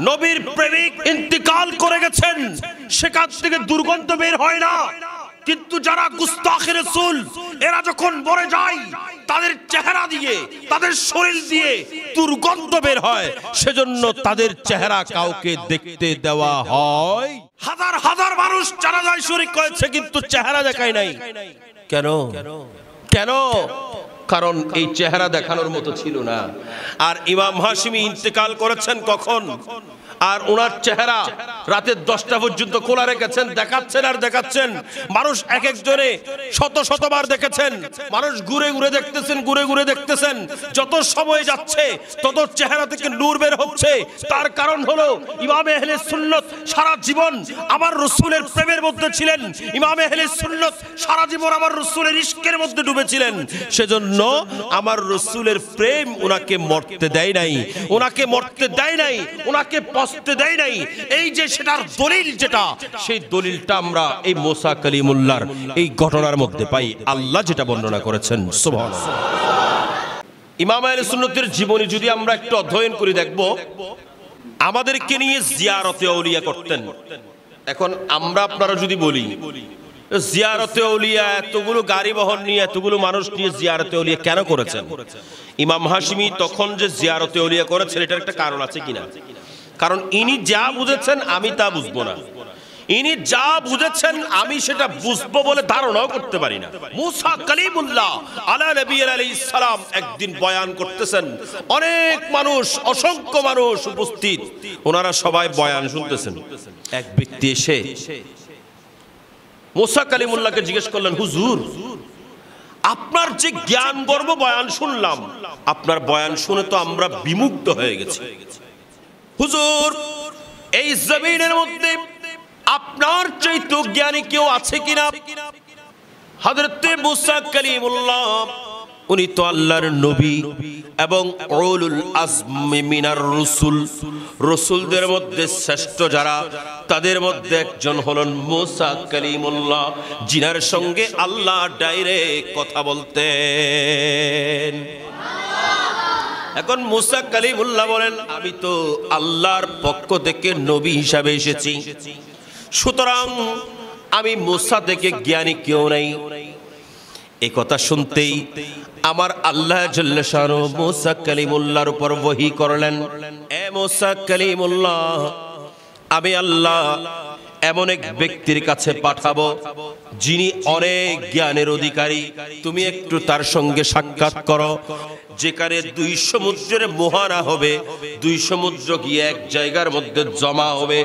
নবীর প্রেমিক ইন্তিকাল করে গেছেন, সেখান থেকে দুর্গন্ধ বের হয় না, কিন্তু যারা গুস্তাখে রাসূল এরা যখন মরে যায় তাদের চেহারা দিয়ে, তাদের শরীর দিয়ে দুর্গন্ধ বের হয়, সেজন্য তাদের চেহারা কাউকে দেখতে দেওয়া হয়। হাজার হাজার মানুষ জানাজায় শরীক করেছে কিন্তু চেহারা দেখায় নাই। কেন? কেন? কারণ এই চেহারা দেখানোর মতো ছিল না। আর ইমাম হাশিমি ইন্তেকাল করেছেন কখন? আর ওনার চেহারা রাতের 10টা পর্যন্ত খোলা রেখেছেন, দেখাচ্ছেন আর দেখাচ্ছেন। মানুষ এক একজনে শত শতবার দেখেছেন, মানুষ ঘুরে ঘুরে দেখতেছেন, ঘুরে ঘুরে দেখতেছেন। যত সময় যাচ্ছে তত চেহারা থেকে নূর বের হচ্ছে। তার কারণ হলো ইমামে আহলে সুন্নাত সারা জীবন আমার রাসূলের প্রেমের মধ্যে ছিলেন। ইমামে আহলে সুন্নাত সারা জীবন আমার রাসূলের ইশকের মধ্যে ডুবেছিলেন। সেজন্য আমার রাসূলের প্রেম ওনাকে মরতে দেয় নাই, ওনাকে মরতে দেয় নাই, ওনাকে পচতে দেয় নাই। এই যে সেটার দলিল, যেটা সেই দলিলটা আমরা এই মুসা কালিমুল্লাহর এই ঘটনার মধ্যে পাই। আল্লাহ যেটা বর্ণনা করেছেন, সুবহানাল্লাহ। ইমাম আহলে সুন্নাতের জীবনী যদি আমরা একটু অধ্যয়ন করে দেখব, আমাদেরকে নিয়ে জিয়ারতে আউলিয়া করতেন। এখন আমরা আপনারা যদি বলি জিয়ারতে আউলিয়া, এতগুলো গাড়ি বহন নিয়ে, এতগুলো মানুষ নিয়ে জিয়ারতে আউলিয়া কেন করেছেন? ইমাম হাশিমি তখন যে জিয়ারতে আউলিয়া করেছেন এটার একটা কারণ আছে কিনা? কারণ ইনি যা বুঝেছেন আমি তা বুঝবো না, ইনি যা বুঝেছেন আমি সেটা বুঝবো বলে ধারণাও করতে পারি না। মুসা কালিমুল্লাহ আলা নবী আলাইহিস সালাম একদিন বয়ান করতেছেন, অনেক মানুষ, অসংখ্য মানুষ উপস্থিত, ওনারা সবাই বয়ান শুনতেছেন। এক ব্যক্তি এসে মুসা কালিমুল্লাহকে জিজ্ঞেস করলেন, হুজুর আপনার যে জ্ঞান গর্ব বয়ান শুনলাম, আপনার বয়ান শুনে তো আমরা বিমুগ্ধ হয়ে গেছি। হুজুর এই জমিনের মধ্যে আপনার চাইতে জ্ঞানী কেউ আছে কিনা? হযরত মুসা কালিমুল্লাহ উনি তো আল্লাহর নবী এবং উলুল আজমি মিনার রাসূল, রাসূলদের মধ্যে শ্রেষ্ঠ যারা তাদের মধ্যে একজন হলেন মুসা কালিমুল্লাহ, যিনার সঙ্গে আল্লাহ ডাইরেক্ট কথা বলতেন। এখন মুসা কালিমুল্লাহ বলেন, আমি তো আল্লাহর পক্ষ থেকে নবী হিসাবে এসেছি, সুতরাং আমি মুসা থেকে জ্ঞানী কেউ নাই। এই কথা শুনতেই আমার আল্লাহ জাল্লা শানু মুসা কালিমুল্লাহর উপর ওহী করলেন, এ মুসা কালিমুল্লাহ, আমি আল্লাহ এমন এক ব্যক্তির কাছে পাঠাবো যিনি অনেক জ্ঞানের অধিকারী, তুমি একটু তার সঙ্গে সাক্ষাৎ করো। যেখানে 2 সমুদ্রের মোহনা হবে, 2 সমুদ্র গিয়ে এক জায়গার মধ্যে জমা হবে,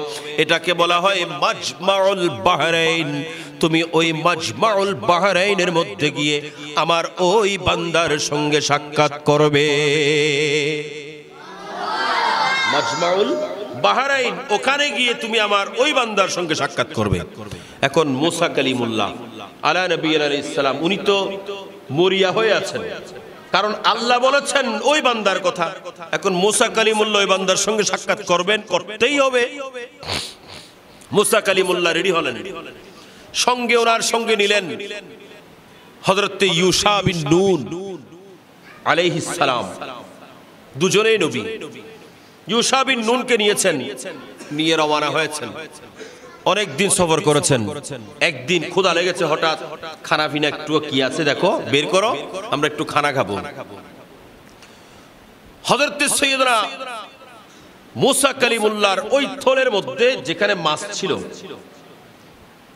এটাকে বলা হয় মাজমাউল বাহরাইন। তুমি ওই মাজমাউল বাহরাইনের মধ্যে গিয়ে আমার ওই বান্দার সঙ্গে সাক্ষাৎ করবে। মাজমাউল বাহরাইন, ওখানে গিয়ে তুমি আমার ওই বান্দার সঙ্গে সাক্ষাৎ করবে। এখন মুসা কালিমুল্লাহ আলা নবী আলাইহিস সালাম উনি তো মরিয়া হয়ে আছেন, কারণ আল্লাহ বলেছেন ওই বান্দার কথা। এখন মুসা কালিমুল্লাহ ওই বান্দার সঙ্গে সাক্ষাৎ করবেন, করতেই হবে। মুসা কালিমুল্লাহ রেডি হলেন, সঙ্গে ওনার সঙ্গে নিলেন হযরত ইউশা বিন নুন আলাইহিস সালাম, দুজনেই নবী। ইউশা বিন নুনকে নিয়েছেন, নিয়ে রওনা হয়েছেন। অনেক দিন সফর করেছেন। একদিন ক্ষুধা লেগেছে, হঠাৎ খানা পিনা একটু কি আছে দেখো, বের করো, আমরা একটু খানা খাবো। হযরত সাইয়েদনা মুসা কালিমুল্লাহর ওই থলের মধ্যে যেখানে মাছ ছিল,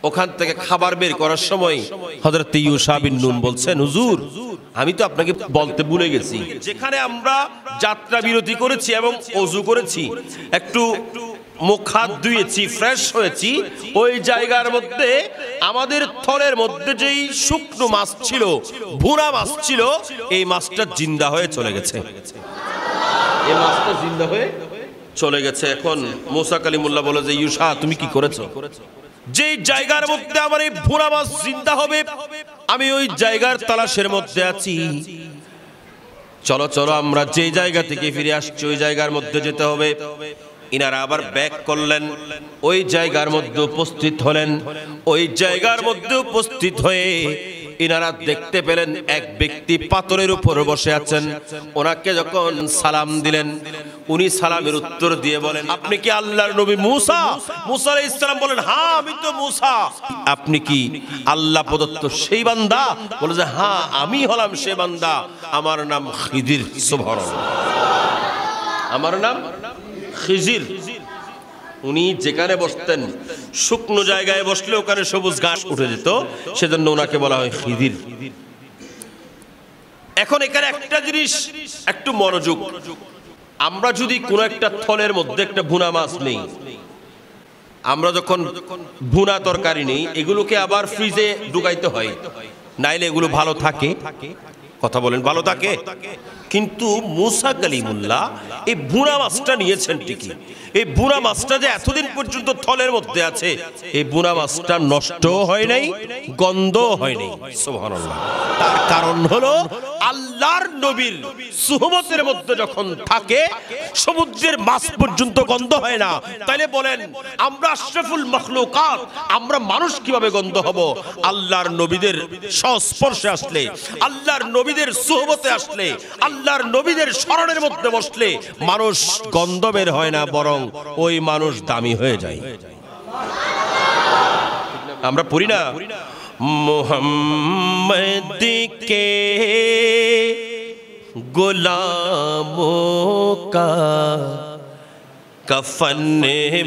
ওখান থেকে খাবার বের করার সময় হযরত ইউশা বিন নুন বলছেন, হুজুর আমি তো আপনাকে বলতে ভুলে গেছি, যেখানে আমরা যাত্রা বিরতি করেছি এবং ওযু করেছি, একটু মুখ হাত ধুয়েছি, ফ্রেশ হয়েছি, ওই জায়গার মধ্যে আমাদের থলের মধ্যে যেই শুকনো মাছ ছিল, ভুনা মাছ ছিল, এই মাছটা জিন্দা হয়ে চলে গেছে। এই মাছটা জিন্দা হয়ে চলে গেছে। এখন মুসা কালিমুল্লাহ বলে যে, ইউশা তুমি কি করেছো? যে জায়গার মধ্যে আমার এই ভুনা মাছ জিন্দা হবে, আমি ওই জায়গার তালাশের মধ্যে আছি। চলো চলো, আমরা যে জায়গা থেকে ফিরে আসছি ওই জায়গার মধ্যে যেতে হবে। ইনারা আবার ব্যাক করলেন, ওই জায়গার মধ্যে উপস্থিত হলেন। ওই জায়গার মধ্যে উপস্থিত হয়ে ইনারা দেখতে পেলেন এক ব্যক্তি পাথরের উপর বসে আছেন। ওনাকে যখন সালাম দিলেন, উনি সালামের উত্তর দিয়ে বলেন, আপনি কি আল্লাহর নবী মুসা? মুসা আলাইহিস সালাম বলেন, হ্যাঁ আমি তো মুসা। আপনি কি আল্লাহ প্রদত্ত সেই বান্দা? বলে যে হ্যাঁ আমি হলাম সেই বান্দা, আমার নাম খিজির। সুবহানাল্লাহ, আমার নাম খিজির। উনি যেখানে বসতেন শুকনো জায়গায় বসলে ওখানে সবুজ ঘাস উঠে যেত, সেজন্য ওনাকে বলা হয় খিজির। এখন এখানে একটা জিনিস একটু মনোযোগ, আমরা যদি কোনো একটা থলের মধ্যে একটা ভুনা মাছ নেই, আমরা যখন ভুনা তরকারি নেই, এগুলোকে আবার ফ্রিজে ঢুকাইতে হয়, নাইলে এগুলো ভালো থাকে। কথা বলেন, ভালো থাকে। কিন্তু মুসা কালিমুল্লাহ এই বুনা মাছটা নিয়েছেন ঠিকই, এই বুনা মাছটা যে এতদিন পর্যন্ত থলের মধ্যে আছে, এই বুনা মাছটা নষ্ট হয় নাই, গন্ধ হয় নাই। সুবহানাল্লাহ। তার কারণ হলো আল্লাহর নবীর সুহবতের মধ্যে যখন থাকে সমুদ্রের মাছ পর্যন্ত গন্ধ হয় না। তাইলে বলেন আমরা আশরাফুল মাখলুকাত, আমরা মানুষ কিভাবে গন্ধ হব? আল্লাহর নবীদের সংস্পর্শে আসলে, আল্লাহর নবীদের সুহবতে আসলে, আল্লাহর নবীদের শরণের মধ্যে বসলে মানুষ গন্ধ বের হয় না, বরং ওই মানুষ দামি হয়ে যায়। আমরা পড়ি না, মুহাম্মদ কে গোলামোं का कफन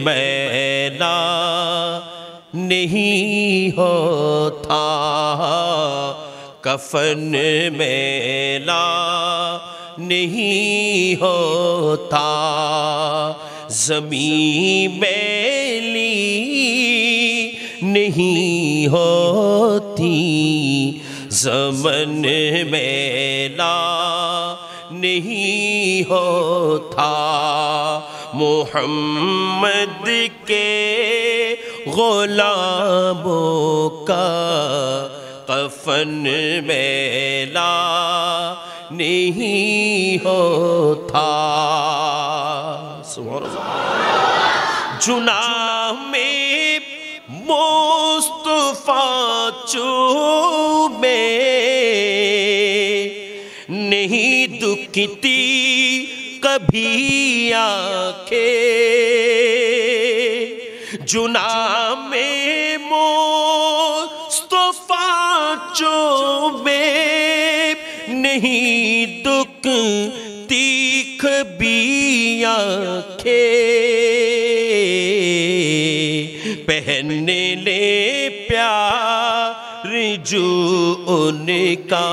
मैला नहीं होता, कफन मैला नहीं होता, ज़मीं मैली नहीं होती, ज़मन मैला नहीं होता, मुहम्मद के गुलामों का कफन मैला नहीं होता। जुनाह में मुस्तफा चूमे नहीं दुखती कभी आंखें, जुनाह में मुस्तफा चूमे नहीं दुखती कभी आंखें, पहनने ले प्यार जो उनका,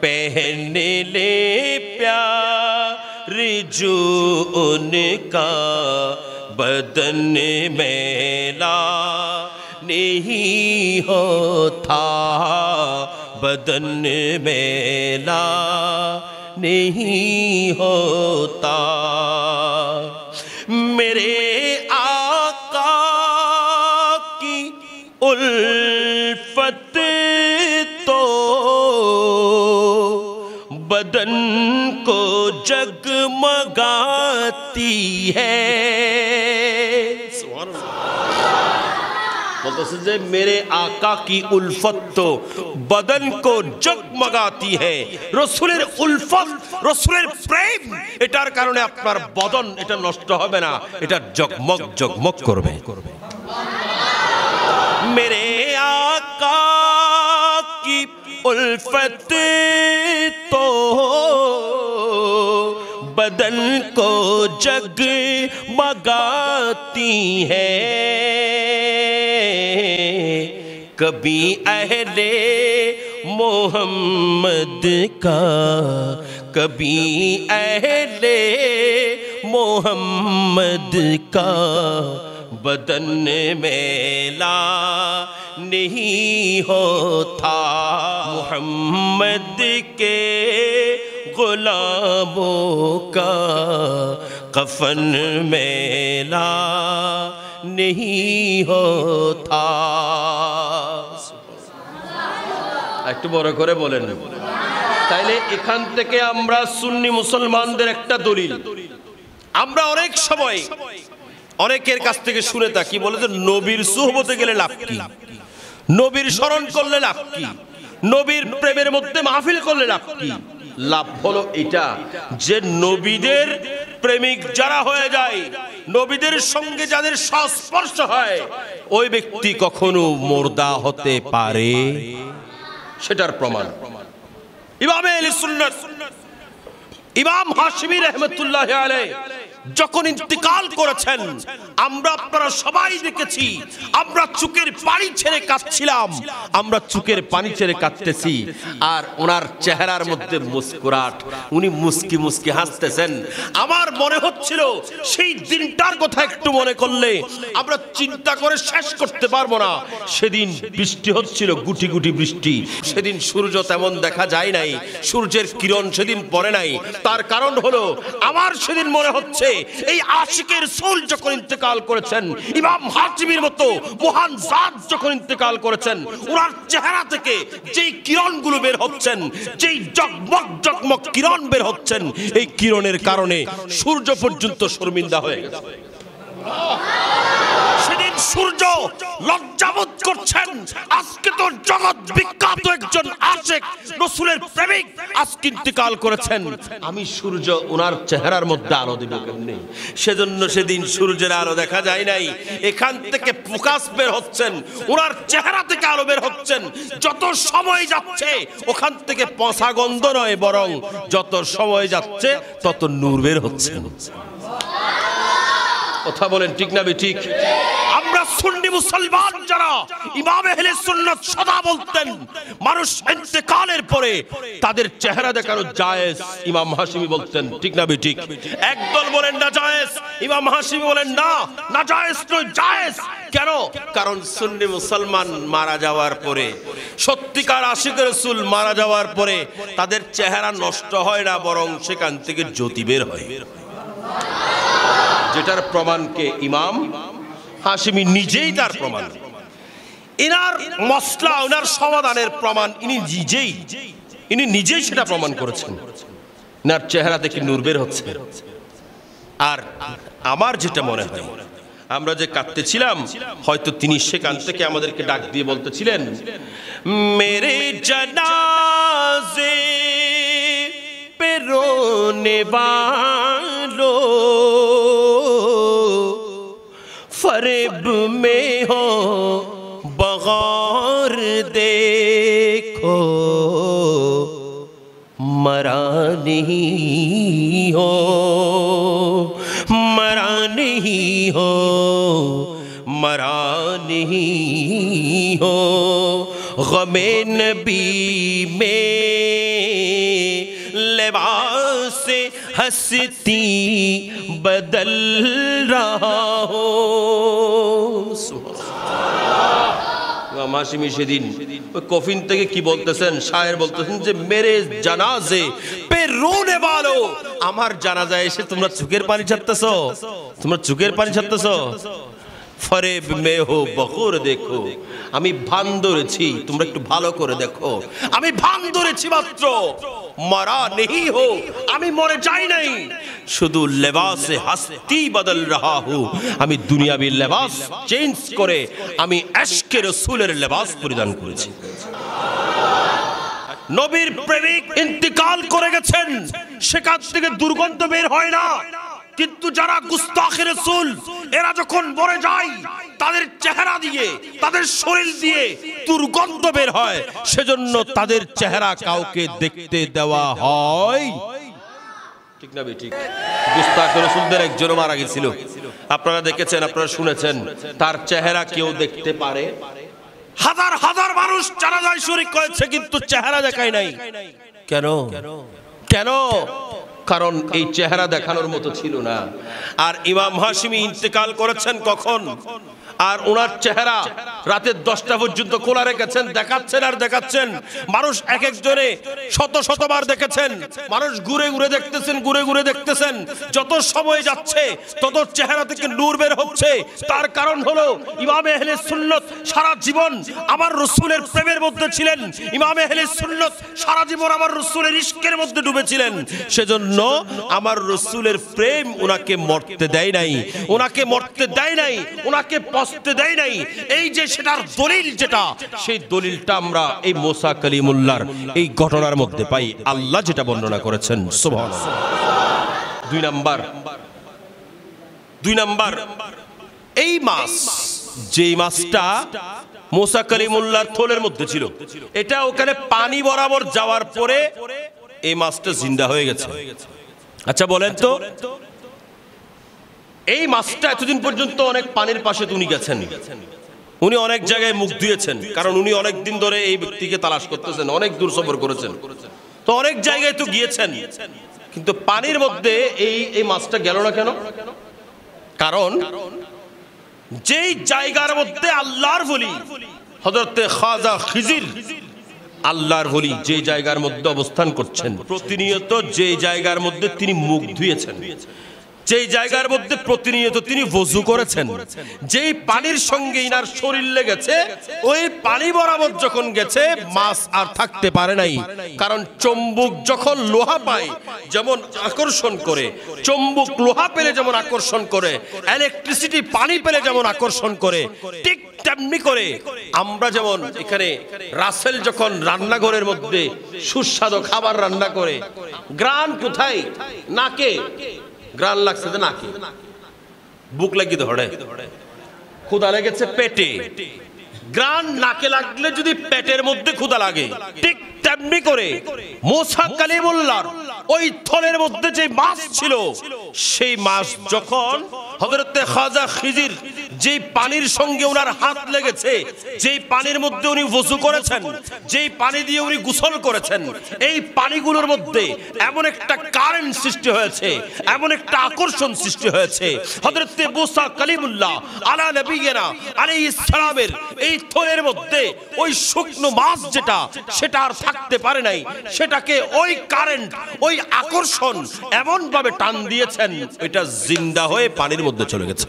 पहनने ले प्यार जो उनका, बदन मैला नहीं होता, बदन मैला नहीं होता। मेरे आका की उल्फत तो बदन को जगमगाती है। बोलते से मेरे आका की उल्फत तो बदन को जगमगाती है। रसूलेर उल्फत, रसूलेर प्रेम, एटार कारणे आपनार बदन एटा नष्ट होबे ना, एटा जगमग जगमग करबे। मेरे आका की उल्फत तो बदन को जगमगाती है, कभी अहले मोहम्मद का, कभी अहले मोहम्मद का बदन मैला नहीं होता, मोहम्मद के गुलामों का कफन मैला नहीं होता। একটু বড় করে বলেন। তাইলে এখান থেকে আমরা সুন্নি মুসলমানদের একটা দলিল, আমরা অনেক সময় অনেকের কাছ থেকে শুনে থাকি, বলে যে নবীর সুহবতে গেলে লাভ কি, নবীর স্মরণ করলে লাভ কি, নবীর প্রেমের মধ্যে মাহফিল করলে লাভ কি? লাভ হলো এটা যে নবীদের প্রেমিক যারা হয়ে যায়, নবীদের সঙ্গে যাদের সংস্পর্শ হয়, ওই ব্যক্তি কখনো মুর্দা হতে পারে, সেটার প্রমাণ ইমাম আহলে সুন্নাত ইমাম হাশিমি রাহমাতুল্লাহি আলাইহি যখন ইন্তিকাল করেছেন, আমরা আপনারা সবাই দেখেছি, আমরা চোখের পানি ছেড়ে কাঁদছিলাম, আমরা চোখের পানি ছেড়ে কাঁদতেছি, আর ওনার চেহারার মধ্যে মুস্কুরাট, উনি মুস্কি মুস্কি হাসতেছেন। আমার মনে হচ্ছিল সেই দিনটার কথা একটু মনে করলে আমরা চিন্তা করে শেষ করতে পারবো না। সেদিন বৃষ্টি হচ্ছিল, গুটি গুটি বৃষ্টি। সেদিন সূর্য তেমন দেখা যায় নাই, সূর্যের কিরণ সেদিন পড়ে নাই। তার কারণ হলো আমার সেদিন মনে হচ্ছে এই আশিকের রাসূল যখন ইন্তেকাল করেছেন, ইমাম হাশিমির মতো মহান জাত যখন ইন্তেকাল করেছেন, ওনার চেহারা থেকে যেই কিরণগুলো বের হচ্ছেন, যেই জগমগ জগমগ কিরণ বের হচ্ছেন, এই কিরণের কারণে সূর্য পর্যন্ত শর্মিন্দা হয়ে গেছে। সেদিন সূর্য লজ্জাবোধ করছেন, আজকে তো জগৎ বিখ্যাত একজন আশিক রাসূলের প্রেমিক আজকে ইন্তেকাল করেছেন, আমি সূর্য ওনার চেহারার মধ্যে আলো দেব কেমনে? সেজন্য সেদিন সূর্যের আলো দেখা যায় নাই। এখান থেকে প্রকাশ বের হচ্ছেন, ওনার চেহারা থেকে আলো বের হচ্ছেন। যত সময় যাচ্ছে ওখান থেকে পচা গন্ধ নয়, বরং যত সময় যাচ্ছে তত নূর বের হচ্ছে। কথা বলেন ঠিক না ঠিক? আমরা সুন্নি মুসলমান যারা, ইমাম আহলে সুন্নাত সদা বলতেন মানুষ ইন্তেকালের পরে তাদের চেহারা দেখানো জায়েজ। ইমাম হাশিমি বলতেন ঠিক না ঠিক? একদল বলেন না জায়েজ, ইমাম হাশিমি বলেন না, না জায়েজ নয়, জায়েজ। কেন? কারণ সুন্নি মুসলমান মারা যাওয়ার পরে, সত্যিকার আশিক রাসূল মারা যাওয়ার পরে তাদের চেহারা নষ্ট হয় না, বরং সেখান থেকে জ্যোতি বের হয়, যেটার প্রমাণকে ইমাম হাশিমি নিজেই তার প্রমাণ। ইনার মসলা, ওনার সমাধানের প্রমাণ ইনি নিজেই সেটা প্রমাণ করেছেন। ইনার চেহারা থেকে নূর বের হচ্ছে। আর আমার যেটা মনে হয়, আমরা যে কাঁদতেছিলাম, হয়তো তিনি সেখান থেকে আমাদেরকে ডাক দিয়ে বলতেছিলেন, মেরে জানাজে पे रोने वालों, फरेब में हो बगौर देखो, मरा नहीं हो, मरा नहीं हो, मरा नहीं हो, गमे नबी में लिबास हस्ती बदल रहा हो। ইমাম হাশিমি সেদিন ওই কফিন থেকে কি বলতেছেন? শায়ের বলতেছেন যে মেরে জানাজে পে রোনে वालो, আমার জানাজায় এসে তোমরা চোখের পানি ছাড়তেছো, তোমরা চোখের পানি ছাড়তেছো। ফরেব মে হো বখুর দেখো, আমি ভান ধরেছি, তোমরা একটু ভালো করে দেখো, আমি ভান ধরেছি মাত্র। মারা নেহি হো, আমি মরে যাই নাই, শুধু লেবাসে হাস্তি বদল রাহা হু, আমি দুনিয়াবি লেবাস চেঞ্জ করে আমি আশকে রাসূলের লেবাস পরিধান করেছি। নবীর প্রেমিক ইন্তিকাল করে গেছেন, সেখান থেকে দুর্গন্ধ বের হয় না, কিন্তু যারা গুস্তাখে রাসূল, এরা যখন মরে যায় তাদের চেহারা দিয়ে, তাদের শরীর দিয়ে দুর্গন্ধ বের হয়। সেজন্য তাদের চেহারা কাউকে দেখতে দেওয়া হয় ঠিক না ঠিক? গুস্তাখে রাসূলদের একজন মারা গেছিল, আপনারা দেখেছেন, আপনারা শুনেছেন, তার চেহারা কেউ দেখতে পারে? হাজার হাজার মানুষ জানাজায় শরীক করেছে, কিন্তু চেহারা দেখায় নাই। কেন? কেন? কারণ এই চেহারা দেখানোর মতো ছিল না। আর ইমাম হাশিমি ইন্তেকাল করেছেন কখন? আর ওনার চেহারা রাতের 10টা পর্যন্ত খোলা রেখেছেন, দেখাচ্ছেন আর দেখাচ্ছেন। মানুষ এক একজনে শত শতবার দেখেছেন, মানুষ ঘুরে ঘুরে দেখতেছেন, ঘুরে ঘুরে দেখতেছেন। যত সময় যাচ্ছে তত চেহারা থেকে নূর বের হচ্ছে। তার কারণ হলো ইমাম আহলে সুন্নাত সারা জীবন আমার রাসূলের প্রেমের মধ্যে ছিলেন, ইমাম আহলে সুন্নাত সারা জীবন আমার রাসূলের ইশকের মধ্যে ডুবেছিলেন। সেজন্য আমার রাসূলের প্রেম ওনাকে মরতে দেয় নাই, ওনাকে মরতে দেয় নাই, ওনাকে বসতে দেয় নাই, এই যে সেটার দলিল যেটা, সেই দলিলটা আমরা এই মুসা কালিমুল্লাহর এই ঘটনার মধ্যে পাই, আল্লাহ যেটা বর্ণনা করেছেন। সুবহানাল্লাহ। দুই নাম্বার এই মাছ, যেই মাছটা মুসা কালিমুল্লাহর থলের মধ্যে ছিল, এটা ওখানে পানি বরাবর যাওয়ার পরে এই মাছটা জিন্দা হয়ে গেছে। আচ্ছা বলেন তো, এই মাছটা এতদিন পর্যন্ত অনেক পানির পাশে উনি গেছেন, উনি অনেক জায়গায় মুখ ধুয়েছেন, কারণ উনি অনেক দিন ধরে এই ব্যক্তিকে তালাশ করতেছেন, অনেক দূর সফর করেছেন, তো অনেক জায়গায় তো গিয়েছেন, কিন্তু পানির মধ্যে এই মাছটা গেল না কেন? কারণ যেই জায়গার মধ্যে আল্লাহর ওলি হযরতে খাজা খিজির, আল্লাহর ওলি যে জায়গার মধ্যে অবস্থান করছেন, প্রতিনিয়ত যে জায়গার মধ্যে তিনি মুখ ধুয়েছেন, যেই জায়গার মধ্যে প্রতিনিয়ত তিনি ওযু করেছেন, যেই পানির সঙ্গে ইনার শরীর লেগেছে, ওই পানি বরাবর যখন গেছে মাছ আর থাকতে পারে নাই। কারণ চুম্বক যখন লোহা পায় যেমন আকর্ষণ করে, চুম্বক লোহা পেলে যেমন আকর্ষণ করে, ইলেকট্রিসিটি পানি পেলে যেমন আকর্ষণ করে, ঠিক তেমনি করে আমরা যেমন এখানে রাসেল যখন রান্নাঘরের মধ্যে সুস্বাদু খাবার রান্না করে, গ্রান কোথায়? নাকে গ্রান লাগছে, নাকি বুক লাগি ধরে, ক্ষুধা লেগেছে পেটে, গ্রান নাকে লাগলে যদি পেটের মধ্যে ক্ষুধা লাগে, ঠিক তেমনি করে মুসা কালিমুল্লাহর ওই থলের মধ্যে যে মাছ ছিল, সেই মাছ যখন হযরতে খাজা খিজির যেই পানির সঙ্গে ওনার হাত লেগেছে, যেই পানির মধ্যে উনি ওযু করেছেন, যেই পানি দিয়ে উনি গোসল করেছেন, এই পানিগুলোর মধ্যে এমন একটা কারেন্ট সৃষ্টি হয়েছে, এমন একটা আকর্ষণ সৃষ্টি হয়েছে, হযরতে মুসা কালিমুল্লাহ আলা নবিয়িনা আলাইহিস সালামের এই থলের মধ্যে ওই শুকনো মাছ যেটা, সেটা আর থাকতে পারে নাই, সেটাকে ওই কারেন্ট, ওই আকর্ষণ এমন ভাবে টান দিয়েছেন, এটা জিন্দা হয়ে পানির মধ্যে চলে গেছে।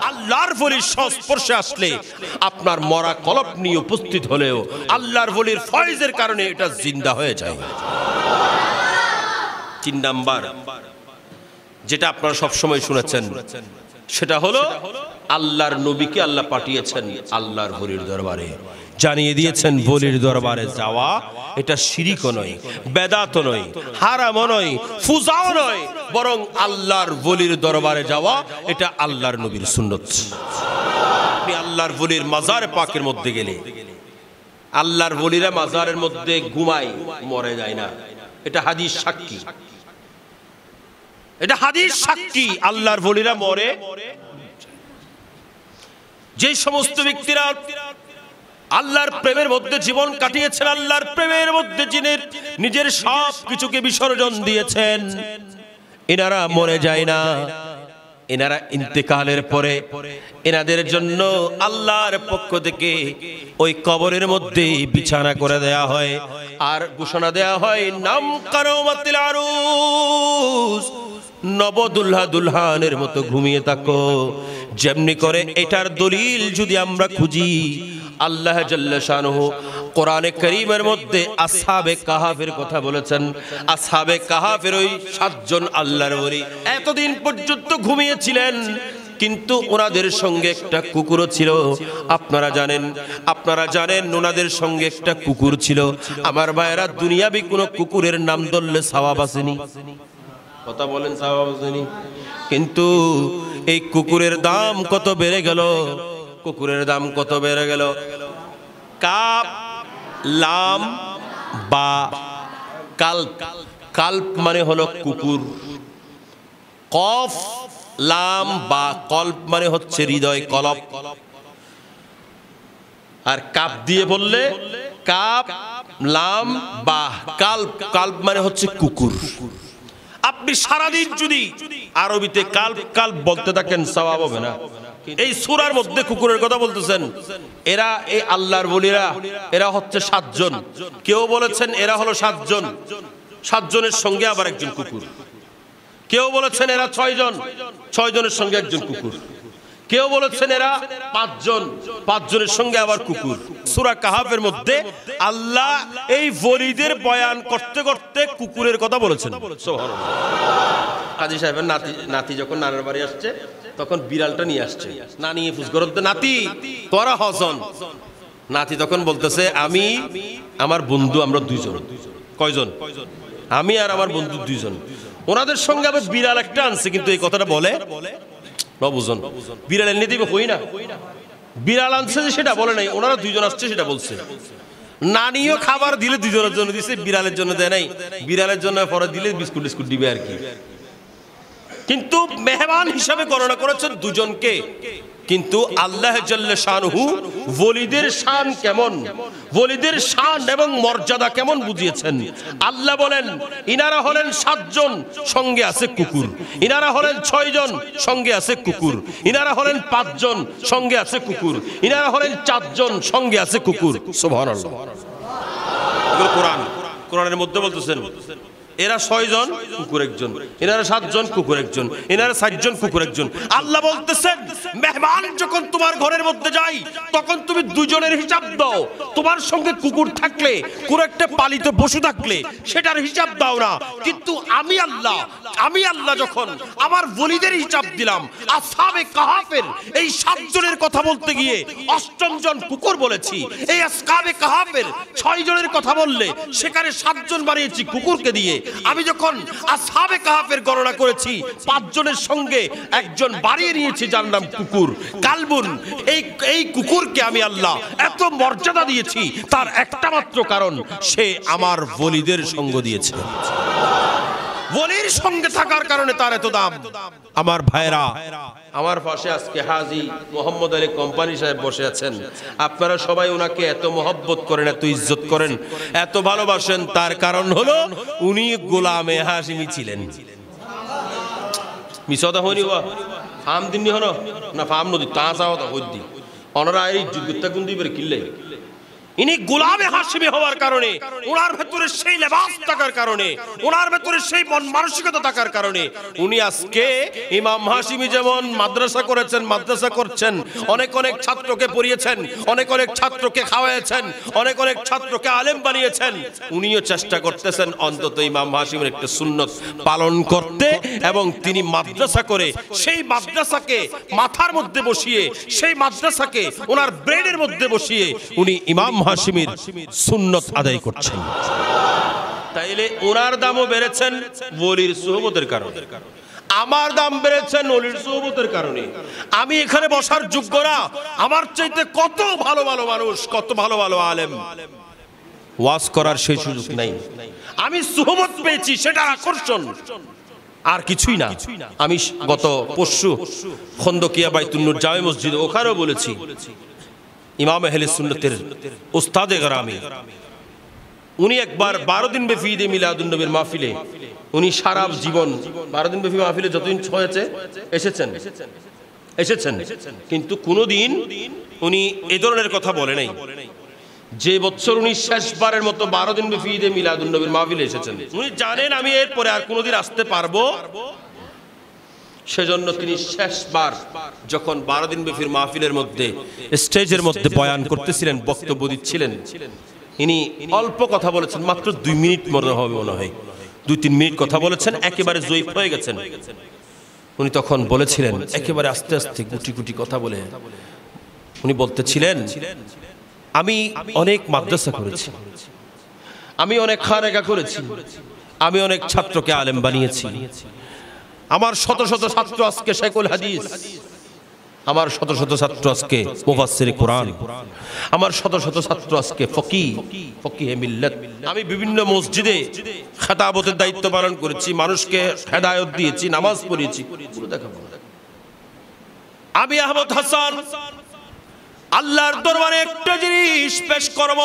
আল্লাহর ওলির সংস্পর্শে আসলে আপনার মরা কলব নিয়ে উপস্থিত হলেও আল্লাহর ওলির ফয়েজের কারণে এটা জিন্দা হয়ে যায়। 3 নাম্বার যেটা আপনারা সব সময় শুনেছেন, সেটা হলো আল্লাহর নবীকে আল্লাহ পাঠিয়েছেন আল্লাহর ওলির দরবারে, জানিয়ে দিয়েছেন ওলির দরবারে যাওয়া এটা শিরকও নয়, বেদাতও নয়, হারামও নয়, ফুজাও নয়, বরং আল্লাহর ওলির দরবারে যাওয়া এটা আল্লাহর নবীর সুন্নত। আপনি আল্লাহর ওলির মাজার পাকের মধ্যে গেলে, আল্লাহর ওলিরা মাজারের মধ্যে ঘুমায়, মরে যায় না, এটা হাদিস সাক্ষী, এটা হাদিস সাক্ষী, আল্লাহর ওলিরা মরে। যে সমস্ত ব্যক্তিরা আল্লাহর প্রেমের মধ্যে জীবন কাটিয়েছেন, আল্লাহর প্রেমের মধ্যে নিজের সব কিছুকে বিসর্জন দিয়েছেন, এনারা মরে যায় না, এনারা ইন্তেকালের পরে এনাদের জন্য আল্লাহর পক্ষ থেকে ওই কবরের মধ্যে বিছানা করে দেয়া হয়, আর ঘোষণা দেয়া হয় নাম কারামাতিল আরুস, নবদুল্লাহ দুলহানের মতো ঘুমিয়ে থাকো। যেমনি করে এটার দলিল যদি আমরা খুঁজি, আল্লাহ জাল্লা শানুহু কোরআনে কারীমের মধ্যে আসহাবে কাহাফের কথা বলেছেন। আসহাবে কাহাফের ওই 7 জন আল্লাহর ওলি এতদিন পর্যন্ত ঘুমিয়েছিলেন, কিন্তু ওনাদের সঙ্গে একটা কুকুরও ছিল। আপনারা জানেন ওনাদের সঙ্গে একটা কুকুর ছিল। আমার ভাইয়েরা, দুনিয়াবি কোনো কুকুরের নাম ধরলে সওয়াব আসেনি, কথা বলেন, সওয়াব আসেনি। কিন্তু এই কুকুরের দাম কত বেড়ে গেল, কুকুরের দাম কত বেড়ে গেল। কাপ লাম বা কাল্প, কাল্প মানে হলো কুকুর, কফ লাম বা কল্প মানে হচ্ছে হৃদয়, কলব। আর কাপ দিয়ে বললে কাপ লাম বা কাল্প, কাল্প মানে হচ্ছে কুকুর। আপনি সারাদিন যদি আরবিতে কাল্প কাল্প বলতে থাকেন সওয়াব হবে না। এই সূরার মধ্যে কুকুরের কথা বলতেছেন, এরা এই আল্লাহর ওলিরা, এরা হচ্ছে 7 জন। কেউ বলেছেন এরা হলো 7 জন, 7 জনের সঙ্গে আবার একজন কুকুর। কেউ বলেছেন এরা 6 জন, 6 জনের সঙ্গে একজন কুকুর। কেউ বলেছেন এরা পাঁচজনের সঙ্গে আবার কুকুর। সূরা কাহাফের মধ্যে আল্লাহ এই ওলিদের বয়ান করতে করতে কুকুরের কথা বলেছেন। সুবহানাল্লাহ। কাজী সাহেবের নাতি যখন নানার বাড়ি আসছে তখন বিড়ালটা নিয়ে আসছে, না নিয়ে ফুসগরদ নাতি তোরা হজন। নাতি তখন বলতেছে আমি আমার বন্ধু আমরা দুইজন। কয়জন? আমি আর আমার বন্ধু দুইজন। ওনাদের সঙ্গে আবার বিড়াল একটা আনছে, কিন্তু এই কথাটা বলে নবজন বিড়াল এনে দিবে হই না, বিড়াল আনছে যে সেটা বলে নাই, ওনারা দুইজন আসছে সেটা বলছে। নানিও খাবার দিলে দুজনের জন্য দিছে, বিড়ালের জন্য দেয় নাই। বিড়ালের জন্য পরে দিলে বিস্কুট টিস্কুট দিবে আর কি। কিন্তু মেহমান হিসাবে গণনা করেছেন দুজনকে। কিন্তু আল্লাহ জাল্লে শানহু ওলিদের শান কেমন, ওলিদের শান এবং মর্যাদা কেমন বুঝিয়েছেন। আল্লাহ বলেন ইনারা হলেন 7 জন, সঙ্গে আছে কুকুর। ইনারা হলেন 6 জন, সঙ্গে আছে কুকুর। ইনারা হলেন 5 জন, সঙ্গে আছে কুকুর। ইনারা হলেন 4 জন, সঙ্গে আছে কুকুর। সুবহানাল্লাহ। এগুলো কোরআনের মধ্যে বলতেছেন এরা 6 জন, কুকুর 1 জন। এনারা 7 জন, কুকুর 1 জন। এনারা 7 জন, কুকুর 1 জন। আল্লাহ বলতেছেন মেহমান যখন তোমার ঘরের মধ্যে যায় তখন তুমি দুজনের হিসাব দাও। তোমার সঙ্গে কুকুর থাকলে, কোন একটা পালিত পশু থাকলে সেটার হিসাব দাও না। কিন্তু আমি আল্লাহ যখন আমার ওলিদের হিসাব দিলাম, আসহাবে কাহাফের এই 7 জনের কথা বলতে গিয়ে 8ম জন কুকুর বলেছি। এই আসহাবে কাহাফের 6 জনের কথা বললে সেখানে 7 জন বানিয়েছি কুকুরকে দিয়ে। আমি যখন আসহাবে কাহাফের গণনা করেছি 5 জনের সঙ্গে 1 জন বাড়িয়ে নিয়েছি যার নাম কুকুর, কালবুন। এই কুকুরকে আমি আল্লাহ এত মর্যাদা দিয়েছি তার একটা মাত্র কারণ, সে আমার ওলিদের সঙ্গ দিয়েছে। ওলির সঙ্গে থাকার কারণে তার এত দাম। আমার ভাইরা, আমার পাশে আজকে হাজী মোহাম্মদ আলী কোম্পানি সাহেব বসে আছেন। আপনারা সবাই ওনাকে এত মহব্বত করেন, এত ইজ্জত করেন, এত ভালোবাসেন, তার কারণ হলো উনি গোলামে হাশিমি ছিলেন। মিছদা হইনি বা ফাম দিননি হনো না ফাম নদী তা চাও তা হইদি অনরা এই যুদ্ধটা গুন দিবে কিল্লে। ইনি গোলামে হাশিমি হওয়ার কারণে, ওনার ভেতরে সেই লেবাস থাকার কারণে, ওনার ভেতরে সেই মন মানসিকতা থাকার কারণে উনি আজকে ইমাম হাশিমি যেমন মাদ্রাসা করেছেন, মাদ্রাসা করছেন, অনেক ছাত্রকে পড়িয়েছেন, অনেক ছাত্রকে খাওয়াইছেন, অনেক ছাত্রকে আলেম বানিয়েছেন। উনিও চেষ্টা করতেছেন অন্তত ইমাম হাশিমের একটা সুন্নত পালন করতে, এবং তিনি মাদ্রাসা করে সেই মাদ্রাসাকে মাথার মধ্যে বসিয়ে, সেই মাদ্রাসাকে ওনার ব্রেনের মধ্যে বসিয়ে উনি ইমাম হাশিমির সুন্নত আদায় করছেন। তাইলে ওনার দামও বেড়েছেন ওলির সুহবতের কারণে, আমার দাম বেড়েছেন ওলির সুহবতের কারণে। আমি এখানে বসার যোগ্য না, আমার চাইতে কত ভালো ভালো মানুষ, কত ভালো ভালো আলেম, ওয়াজ করার সেই সুযোগ নাই। আমি সুহবত পেয়েছি, সেটা আকর্ষণ, আর কিছুই না। আমি গত পরশু খন্দকিয়া বাইতুন নূর জামে মসজিদ ওখানেও বলেছি, ইমাম আহলে সুন্নতের উস্তাদে গরামি উনি একবার 12 দিন ব্যাপী ঈদে মিলাদুন নবীর মাহফিলে, উনি সারা জীবন 12 দিন ব্যাপী মাহফিলে যতদিন হয়েছে এসেছেন, কিন্তু কোনোদিন উনি এই ধরনের কথা বলে নাই যে বছর উনি শেষবারের মতো 12 দিন ব্যাপী ঈদে মিলাদুন নবীর মাহফিলে এসেছেন। উনি জানেন আমি এরপরে আর কোনোদিন আসতে পারবো, সেজন্য তিনি শেষবার যখন 12 দিন ব্যাপী মাহফিলের মধ্যে স্টেজের মধ্যে বয়ান করতেছিলেন, বক্তব্য দিচ্ছিলেন, ইনি অল্প কথা বলেছেন, মাত্র 2 মিনিট মনে হয় 2-3 মিনিট কথা বলেছেন, একেবারে জয়ীফ হয়ে গেছেন। উনি তখন বলেছিলেন একেবারে আস্তে আস্তে গুটি গুটি কথা বলে, উনি বলতেছিলেন আমি অনেক মাদ্রাসা করেছি, আমি অনেক খানেকা করেছি, আমি অনেক ছাত্রকে আলেম বানিয়েছি, আমার শত শত ছাত্র আজকে শাইখুল হাদিস, আমার শত শত ছাত্র আজকে মুফাসসিরে কোরআন, আমার শত শত ছাত্র আজকে ফকিহে মিল্লাত। আমি বিভিন্ন মসজিদে খেতাবতের দায়িত্ব পালন করেছি, মানুষকে হেদায়েত দিয়েছি, নামাজ পড়িয়েছি। আমি আহমদ হাসান আল্লাহর দরবারে একটা জিনিস পেশ করব।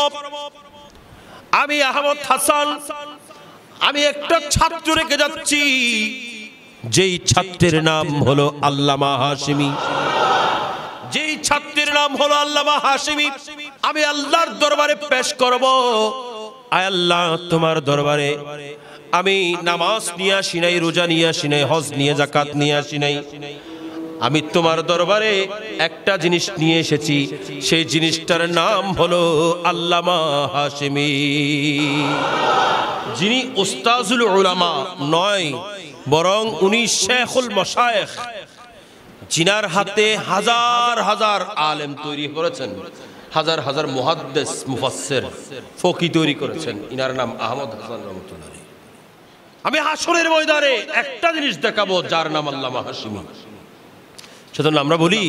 আমি আহমদ হাসান, আমি একটা ছাত্র রেখে যাচ্ছি, যেই ছাত্রের নাম হলো আল্লামা হাশিমি, যেই ছাত্রের নাম হলো আল্লামা হাশিমি। আমি আল্লাহর দরবারে পেশ করব, আয় আল্লাহ তোমার দরবারে আমি নামাজ নিয়ে আসি নাই, রোজা নিয়ে আসি নাই, হজ নিয়ে, যাকাত নিয়ে আসি নাই, আমি তোমার দরবারে একটা জিনিস নিয়ে এসেছি, সেই জিনিসটার নাম হলো আল্লামা হাশেমি, যিনি উস্তাজুল উলামা নয়, বরং উনি শেখুল মাশায়েখ, জিনার হাতে হাজার হাজার আলেম তৈরি করেছেন, হাজার হাজার মুহাদ্দিস মুফাসসির ফকি তৈরি করেছেন। ইনার নাম আহমদ হাসান রহমাতুল্লাহ। আমি হাসরের ময়দানে একটা জিনিস দেখাবো যার নাম আল্লামা হাশেমি। সেজন্য আমরা বলি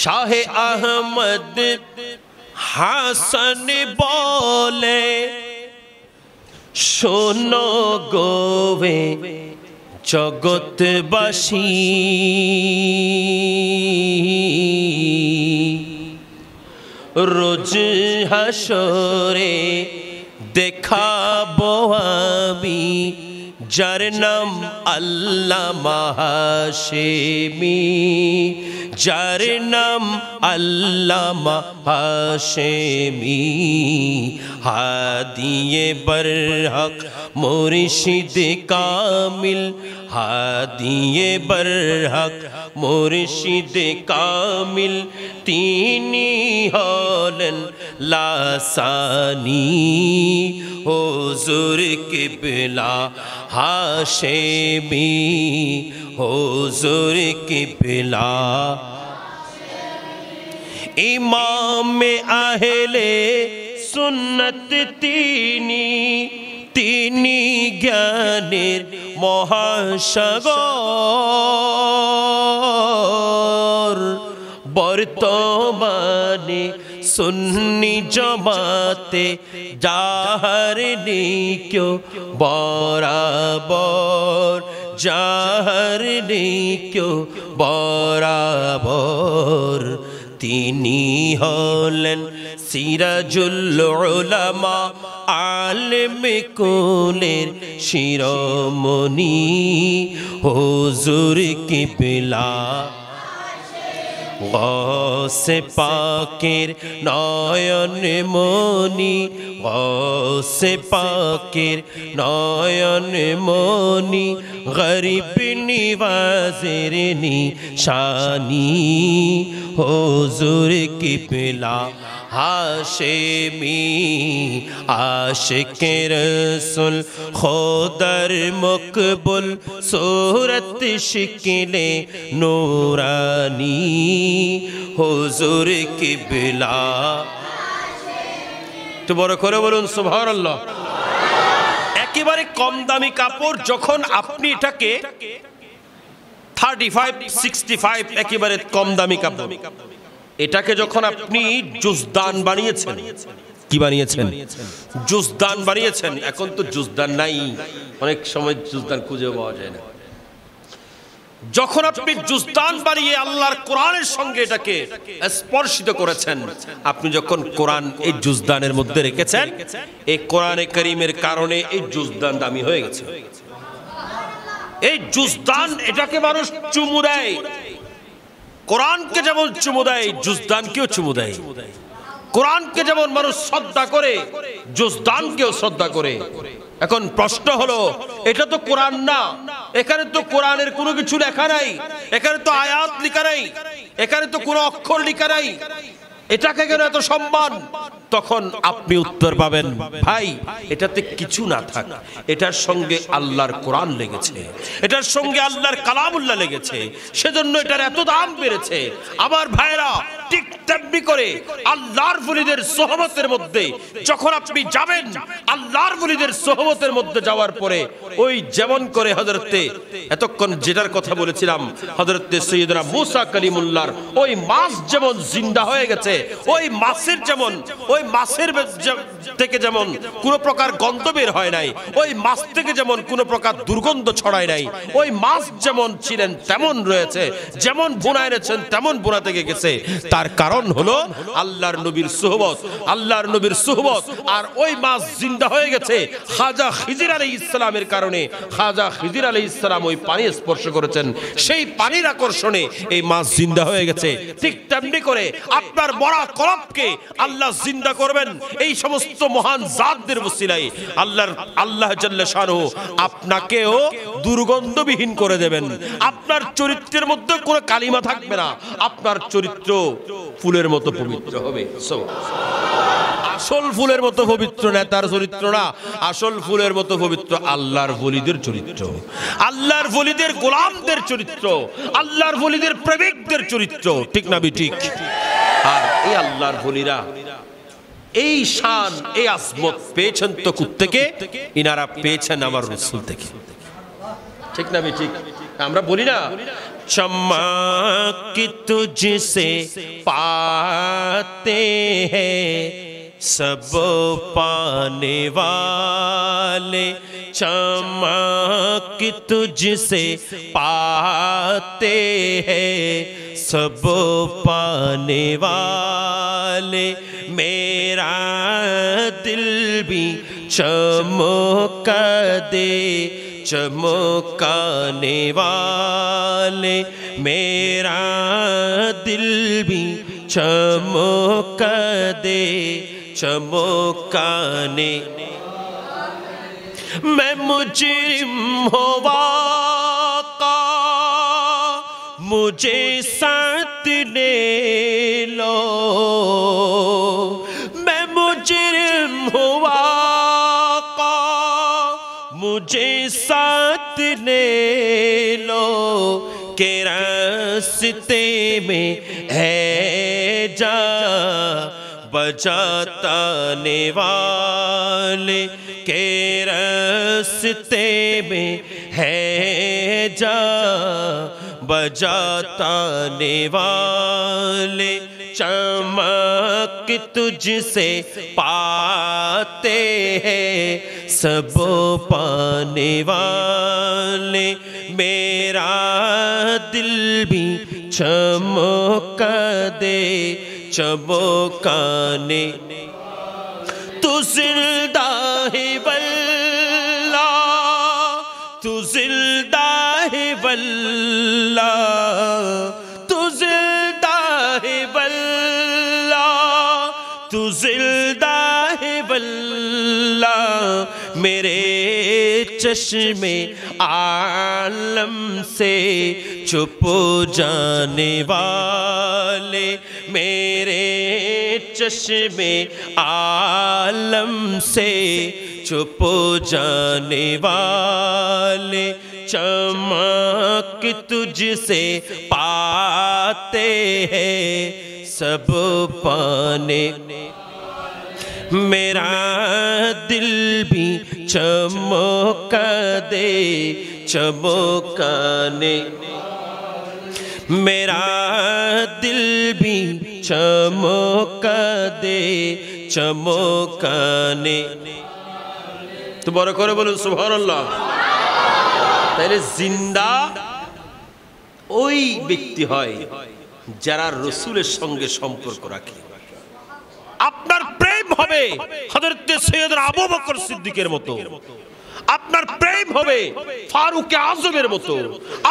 শাহে আহমদ হাসান বলে শোনো গোবে জগৎবাসী, রোজ হাসরে দেখাবো আমি যার নাম আল্লামা হাশেমি, যার নাম আল্লামা হাশেমি। হাদিয়ে বরহক মুর্শিদ কামিল, হাদিয়ে বরহক মুর্শিদ কামিল, তিনি হলেন লাসানি হুজুর কিবলা হাশেমি, হুজুর কিবলা ইমামে আহলে সুন্নত তিনি, তিনি জ্ঞানের মহাসাগর। বর্তমানে সুন্নি জামাতে যাহার নিকেও বরাবর, যাহার নিকেও বরাবর, তিনি হলেন সিরাজুল উলামা, আলেম কুলের শিরোমণি, হুজুর কিবলা গৌসে পাকের নয়ন মনি, গৌসে পাকের নয়ন মনি, গরিব নিওয়াজের নিশানি, হুজুর কিবলা হাশেমি। আশিকে রসুল খোদার মকবুল, सूरत शिकले नूरानी हुजूर किबला। তো বড় করে বলুন সুবহানাল্লাহ। একেবারে কম দামি কাপড় যখন আপনি এটাকে 35-65 একেবারে কম দামি কাপড়, এটাকে যখন আপনি জুজদান বানিয়েছেন, কি বানিয়েছেন? জুজদান বানিয়েছেন। এখন তো জুজদান নাই, অনেক সময় জুজদান খুঁজে পাওয়া যায় না। যখন আপনি জুজদান বানিয়ে আল্লাহর কোরআনের সঙ্গে এটাকে স্পর্শিত করেছেন, আপনি যখন কোরআন এই জুজদানের মধ্যে রেখেছেন, এই কোরআনে কারীমের কারণে এই জুজদান দামি হয়ে গেছে। এই জুজদান এটাকে মানুষ চুমু দেয়, কোরআনকে যেমন চুমু দেয় জুজদানকেও চুমু দেয়। কোরআনকে যেমন মানুষ শ্রদ্ধা করে জুজদানকেও শ্রদ্ধা করে। এখন প্রশ্ন হলো, এটা তো কোরআন না, এখানে তো কোরআনের কোনো কিছু লেখা নাই, এখানে তো আয়াত লেখা নাই, এখানে তো কোনো অক্ষর লেখা নাই, এটাকে কেন এত সম্মান? তখন আপনি উত্তর পাবেন, ভাই এটাতে কিছু না থাক, এটার সঙ্গে আল্লাহর কোরআন লেগেছে, এটার সঙ্গে আল্লাহর কালামুল্লাহ লেগেছে, সেজন্য এটার এত দাম বেড়েছে। আমার ভাইরা ঠিক তেমনি করে আল্লাহর ওলিদের সোহবতের মধ্যে যখন আপনি যাবেন, আল্লাহর ওলিদের সোহবতের মধ্যে যাওয়ার পরে ওই যেমন করে হযরতে এতক্ষণ যেটার কথা বলেছিলাম, হযরতে সৈয়দনা মুসা কালিমুল্লাহর ওই মাছ যেমন জিন্দা হয়ে গেছে, ওই মাছের যেমন ওই মাছের থেকে যেমন কোনো প্রকার গন্ধ বের হয় নাই, ওই মাছ থেকে যেমন কোনো প্রকার দুর্গন্ধ ছড়ায় নাই, ওই মাছ যেমন ছিলেন তেমন রয়েছে, যেমন বুনায় রয়েছেন তেমন বুনা থেকে গেছে। তার কারণ হলো আল্লাহর নবীর সুহবত, আল্লাহর নবীর সুহবত। আর ওই মাছ জিন্দা হয়ে গেছে খাজা খিজির আলাইহিস সালামের কারণে। কারণে খাজা খিজির আলাইহিস সালাম ওই পানি স্পর্শ করেছেন, সেই পানির আকর্ষণে এই মাছ জিন্দা হয়ে গেছে। ঠিক তেমনি করে আপনার মরা কলবকে আল্লাহ জিন্দা করবেন এই সমস্ত মহান জাতদের ওসিলায়। আল্লাহ জাল্লা শানহু আপনাকেও দুর্গন্ধবিহীন করে দেবেন। আপনার চরিত্রের মধ্যে কোনো কালিমা থাকবে না, আপনার চরিত্র ফুলের মতো পবিত্র হবে। আসল ফুলের মতো পবিত্র নেতার চরিত্র না, আসল ফুলের মতো পবিত্র আল্লাহর ওলিদের চরিত্র, আল্লাহর ওলিদের গোলামদের চরিত্র, আল্লাহর ওলিদের প্রেমিকদের চরিত্র। ঠিক না ঠিক? আর এই আল্লাহর ওলিরা এই শান এই আজমত পেয়েছেন তো থেকে, ইনারা পেয়েছেন আমার রাসূল থেকে। ঠিক না ঠিক? আমরা বলি না चमक तुझसे पाते हैं सब पाने वाले, चमक तुझसे पाते हैं सब पाने वाले, मेरा दिल भी चमका दे चमकाने वाले, मेरा दिल भी चमका दे चमकाने। मैं मुजरिम हुआ का मुझे साथ ले लो, मैं मुजरिम हुआ का मुझे साथ ले लो, के रास्ते में है जा बजाने वाले, के रास्ते में है जा बजाने वाले, चमक तुझसे पाते हैं सब पाने वाले, मेरा दिल भी चमका दे चमकाने। तू जिंदा है वल्ला, तू जिंदा है वल्ला, तू जिंदा है वल्ला, तू जिंदा है वल्ला, मेरे चश्मे आलम से छुप जाने वाले, मेरे चश्मे आलम से छुप जाने वाले, चमक तुझसे पाते हैं सब पाने, मेरा दिल भी चमका दे चमकाने, मेरा दिल भी चमका दे चमकाने। तो बड़ा करे बोलो सुबहानाल्लाह। তাহলে জিন্দা ওই ব্যক্তি হয় যারা রাসূলের সঙ্গে সম্পর্ক রাখে। আপনার প্রেম হবে হযরত সৈয়দনা আবু বকর সিদ্দিকের মতো, আপনার প্রেম হবে ফারুক আজমের মতো,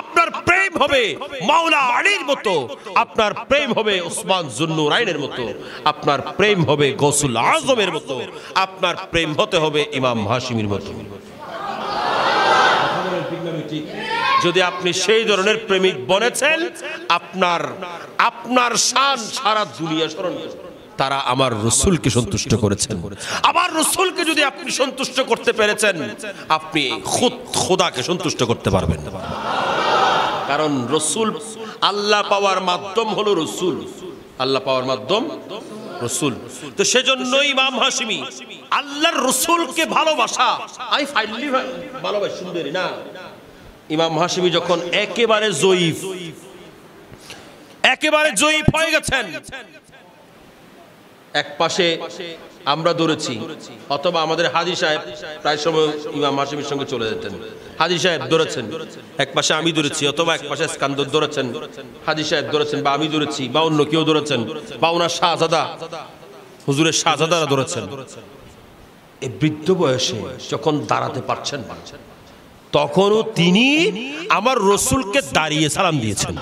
আপনার প্রেম হবে মাওলা আলীর মতো, আপনার প্রেম হবে উসমান যুন্নুরাইনের মতো, আপনার প্রেম হবে গৌসুল আজমের মতো, আপনার প্রেম হতে হবে ইমাম হাশিমির মতো। যদি আপনি সেই ধরনের প্রেমিক বনেছেন, আপনার আপনার শান সারা দুনিয়া স্মরণ করবে। তারা আমার রাসূলকে সন্তুষ্ট করেছেন। আমার রাসূলকে যদি আপনি সন্তুষ্ট করতে পেরেছেন, আপনি খোদাকে সন্তুষ্ট করতে পারবেন। কারণ রাসূল আল্লাহ পাওয়ার মাধ্যম হলো রাসূল, আল্লাহ পাওয়ার মাধ্যম রাসূল। তো সেজন্য ইমাম হাশিমি আল্লাহর রাসূলকে ভালোবাসা, আই ফাইনালি ভালোবাসি সুন্দরী না। ইমাম হাশিমি যখন একেবারে জয়ীফ হয়ে গেছেন, এক পাশে আমরা ধরেছি, অথবা আমাদের হাজী সাহেব প্রায় সময় ইমাম হাশিমির সঙ্গে চলে যেতেন, হাজী সাহেব ধরেছেন, এক পাশে আমি ধরেছি, অথবা এক পাশে স্কান্দর ধরেছেন, হাজী সাহেব ধরেছেন, বা আমি ধরেছি, বা অন্য কেউ ধরেছেন, বা ওনার শাহজাদা হুজুরের শাহজাদারা ধরেছেন। এই বৃদ্ধ বয়সে যখন দাঁড়াতে পারছেন, তখনও তিনি আমার রসুলকে দাঁড়িয়ে সালাম দিয়েছেন।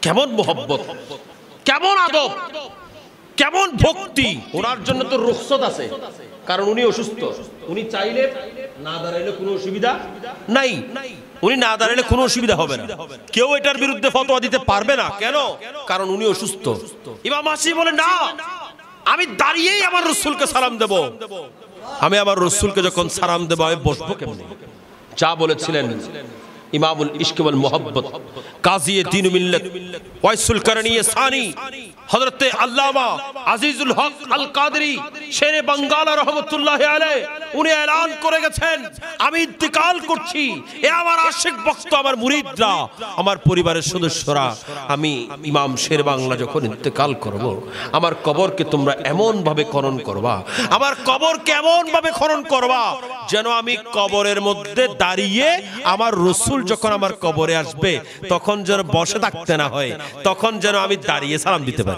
কেমন মোহব্বত, কেমন আদব, কেমন ভক্তি। ওনার জন্য তো রুখসত আছে, কারণ উনি অসুস্থ। উনি চাইলে না দাঁড়াইলে কোনো অসুবিধা নাই, উনি না দাঁড়াইলে কোনো অসুবিধা হবে না, কেউ এটার বিরুদ্ধে ফতোয়া দিতে পারবে না। কেন? কারণ উনি অসুস্থ। ইমাম মাসি বলে না, আমি দাঁড়িয়েই আমার রসুলকে সালাম দেব। আমি আমার রসুলকে যখন সালাম দেব আমি বসবো কেমনে? যা বলেছিলেন ইমামুল ইশক ওয়াল মুহাব্বত কাজী দ্বীন মিল্লাত ওয়াইসুল করনী সানি হযরত আল্লামা আজিজুল হক আল কাদরি শেরে বাঙ্গাল রহমাতুল্লাহ আলাইহি উনি এলান করে গেছেন, আমি ইন্তেকাল করছি। এ আমার আশিক ভক্ত, আমার মুরিদরা, আমার পরিবারের সদস্যরা, আমি ইমাম শের বাংলা যখন ইন্তেকাল করব, আমার কবরকে তোমরা এমন ভাবে খনন করবা, আমার কবরকে এমন ভাবে খনন করবা যেন আমি কবরের মধ্যে দাঁড়িয়ে আমার রসুল যখন আমার কবরে আসবে তখন যেন বসে থাকতে না হয়, তখন যেন আমি দাঁড়িয়ে সালাম দিতে পারি।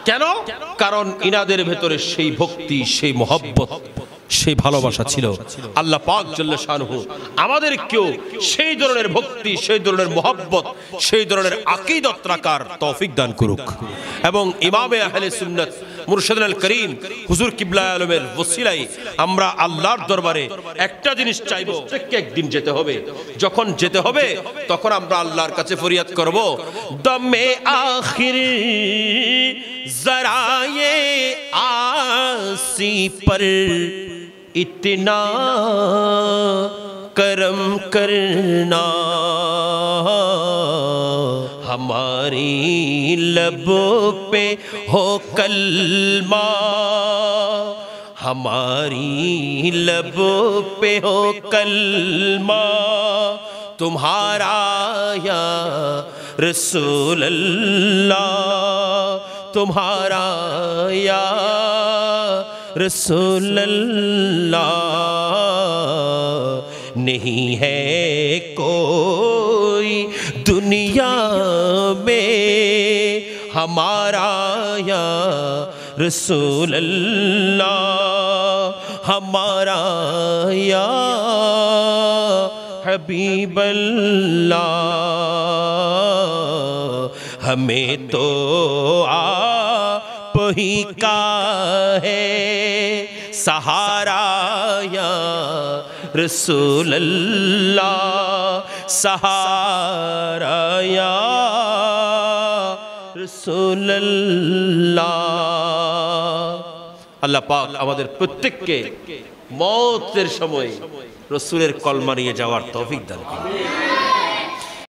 কেন? কারণ ইনাদের ভেতরে সেই ভক্তি, সেই মহব্বত, সেই ভালোবাসা ছিল। আল্লাহ পাক জাল্লা শানুহু আমাদেরকেও সেই ধরনের ভক্তি, সেই ধরনের মহব্বত, সেই ধরনের আকীদত রাখার তৌফিক দান করুক। এবং ইমামে আহলে সুন্নাত মুরশিদুল করিম হুজুর কিবলা আলমের ওসিলায় আমরা আল্লাহর দরবারে একটা জিনিস চাইবো, একদিন যেতে হবে। যখন যেতে হবে তখন আমরা আল্লাহর কাছে ফরিয়াদ করব, দমে আখির জরায়ে আসি পর इतना करम करना, हमारी लबों पे हो कलमा, हमारी लबों पे हो कलमा, तुम्हारा या रसूल अल्लाह, तुम्हारा या रसूल अल्लाह, नहीं है कोई दुनिया में हमारा या रसूल अल्लाह, हमारा या हबीब अल्लाह। हमें तो आप ही का है सहारा या रसूल अल्लाह, सहारा या रसूल अल्लाह। আল্লাহ পাক আমাদের প্রত্যেককে মওতের সময় রসুলের কলমা নিয়ে যাওয়ার তৌফিক দান করুন।